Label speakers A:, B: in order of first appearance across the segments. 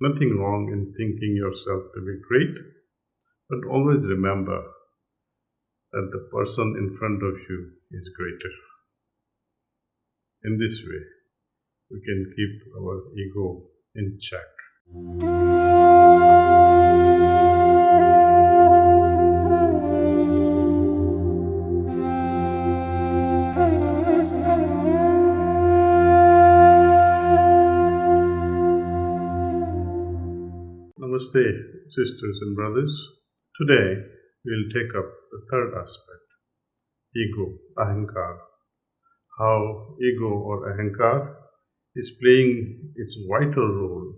A: Nothing wrong in thinking yourself to be great, but always remember that the person in front of you is greater. In this way, we can keep our ego in check. Namaste, sisters and brothers. Today, we'll take up the third aspect, ego, ahankar. How ego or ahankar is playing its vital role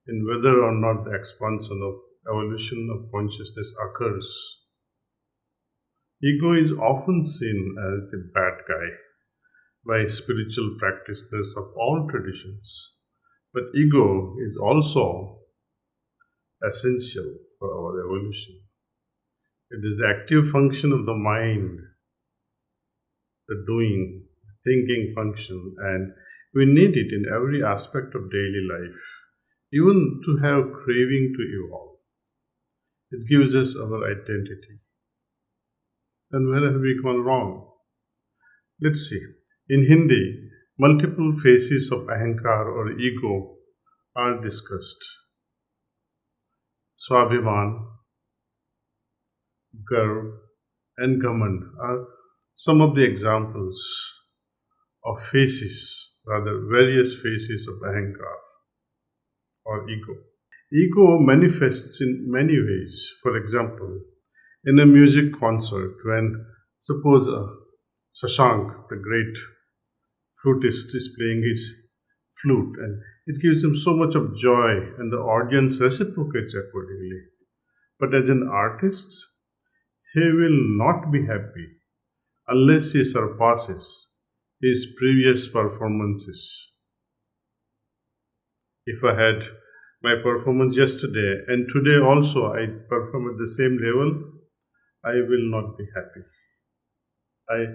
A: in whether or not the expansion of evolution of consciousness occurs. Ego is often seen as the bad guy by spiritual practitioners of all traditions, but ego is also essential for our evolution. It is the active function of the mind, the doing, thinking function, and we need it in every aspect of daily life, even to have craving to evolve. It gives us our identity. Then where have we gone wrong? Let's see. In Hindi, multiple phases of ahankar or ego are discussed. Swabhiman, Garv, and Ghamand are some of the examples of various phases of ahankar or ego. Ego manifests in many ways. For example, in a music concert, when suppose Shashank, the great flutist, is playing his flute and it gives him so much of joy and the audience reciprocates accordingly. But as an artist, he will not be happy unless he surpasses his previous performances. If I had my performance yesterday and today also I perform at the same level, I will not be happy. I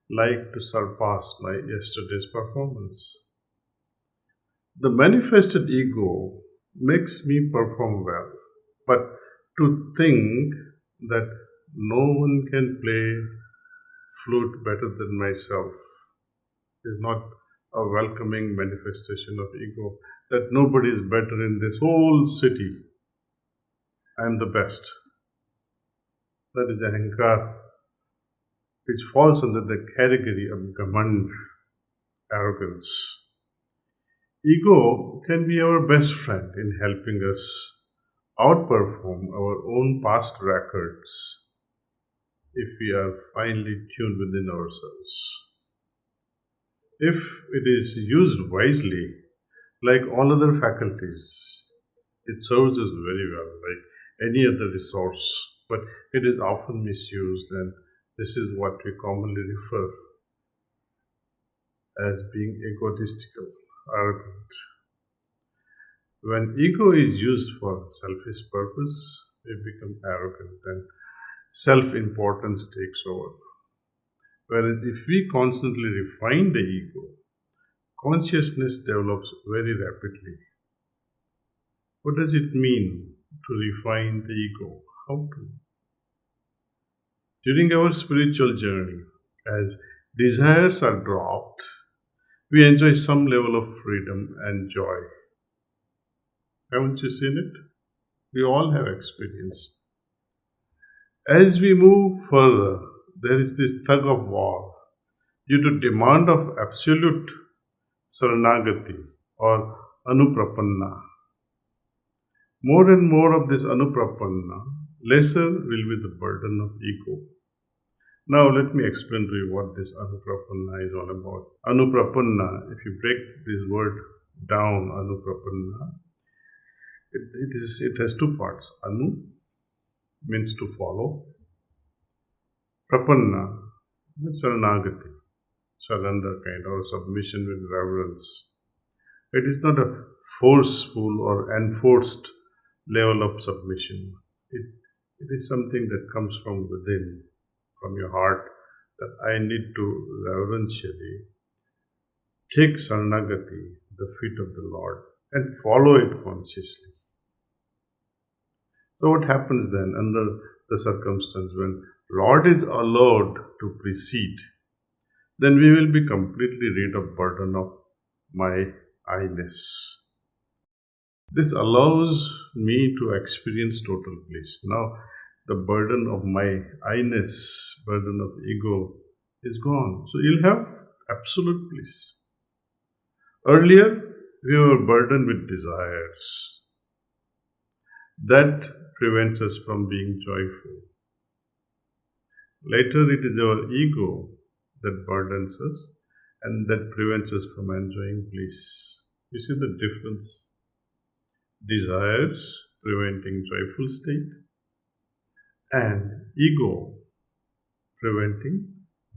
A: like to surpass my yesterday's performance. The manifested ego makes me perform well, but to think that no one can play flute better than myself is not a welcoming manifestation of ego, that nobody is better in this whole city. I am the best. That is ahankar, which falls under the category of ghamand, arrogance. Ego can be our best friend in helping us outperform our own past records if we are finely tuned within ourselves. If it is used wisely, like all other faculties, it serves us very well, like any other resource, but it is often misused, and this is what we commonly refer as being egotistical, arrogant. When ego is used for selfish purpose, we become arrogant and self-importance takes over. Whereas if we constantly refine the ego, consciousness develops very rapidly. What does it mean to refine the ego? How to? During our spiritual journey, as desires are dropped, we enjoy some level of freedom and joy. Haven't you seen it? We all have experience. As we move further, there is this tug of war due to demand of absolute saranagati or anuprapanna. More and more of this anuprapanna, lesser will be the burden of ego. Now let me explain to you what this anuprapanna is all about. Anuprapanna, if you break this word down, anuprapanna, it has two parts. Anu means to follow. Prapanna means saranagati, surrender kind or submission with reverence. It is not a forceful or enforced level of submission. It is something that comes from within, from your heart, that I need to reverentially take saranagati, the feet of the Lord, and follow it consciously. So what happens then under the circumstance when Lord is allowed to precede, then we will be completely rid of burden of my I-ness. This allows me to experience total bliss. Now, the burden of my I-ness, burden of ego is gone. So you'll have absolute bliss. Earlier, we were burdened with desires. That prevents us from being joyful. Later, it is our ego that burdens us and that prevents us from enjoying bliss. You see the difference? Desires preventing joyful state and ego preventing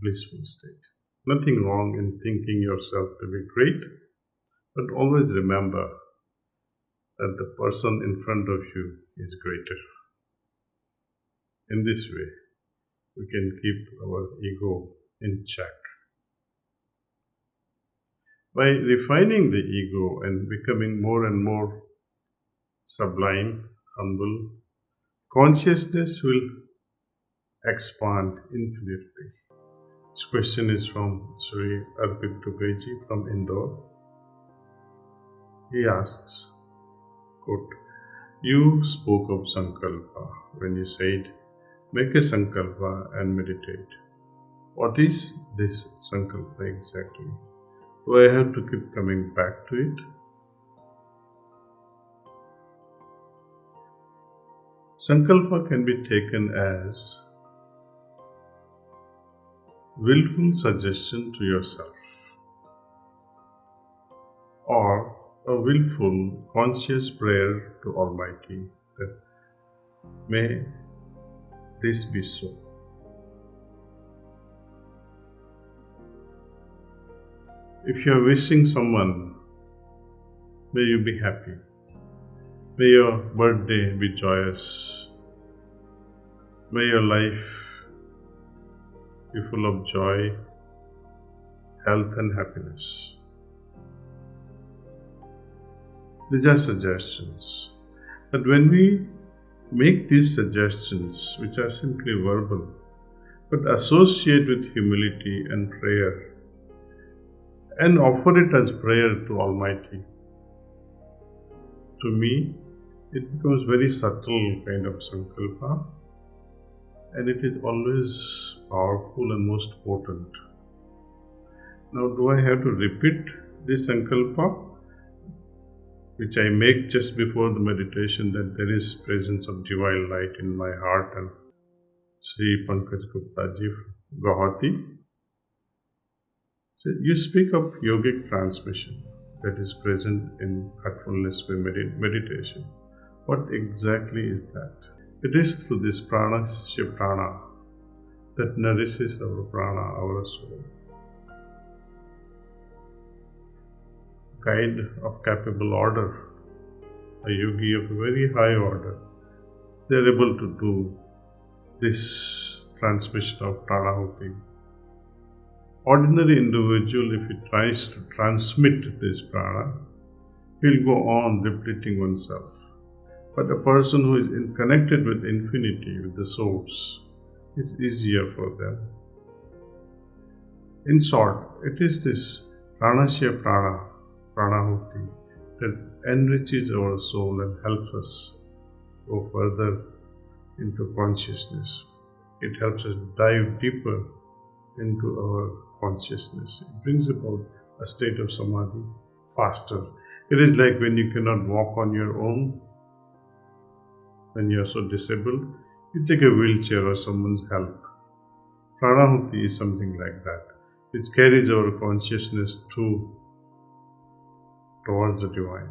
A: blissful state. Nothing wrong in thinking yourself to be great, but always remember that the person in front of you is greater. In this way, we can keep our ego in check. By refining the ego and becoming more and more sublime, humble, consciousness will expand infinitely. This question is from Sri Arpit Tubeji from Indore. He asks, quote, "You spoke of Sankalpa when you said, make a Sankalpa and meditate. What is this Sankalpa exactly? Do I have to keep coming back to it?" Sankalpa can be taken as willful suggestion to yourself or a willful conscious prayer to Almighty that may this be so. If you are wishing someone, may you be happy. May your birthday be joyous. May your life be full of joy, health and happiness. These are suggestions. But when we make these suggestions, which are simply verbal, but associate with humility and prayer, and offer it as prayer to Almighty, to me, it becomes very subtle kind of sankalpa, and it is always powerful and most potent. Now, do I have to repeat this sankalpa, which I make just before the meditation, that there is presence of divine light in my heart, and Sri Pankaj Gupta ji, Guwahati? So you speak of yogic transmission that is present in Heartfulness meditation. What exactly is that? It is through this prana that nourishes our prana, our soul. Guide of capable order, a yogi of a very high order, they are able to do this transmission of pranahuti. Ordinary individual, if he tries to transmit this prana, he'll go on depleting oneself. But a person who is connected with infinity, with the source, it's easier for them. In short, it is this pranasya pranahuti, that enriches our soul and helps us go further into consciousness. It helps us dive deeper into our consciousness. It brings about a state of samadhi faster. It is like when you cannot walk on your own, when you are so disabled, you take a wheelchair or someone's help. Pranahuti is something like that, which carries our consciousness towards the divine.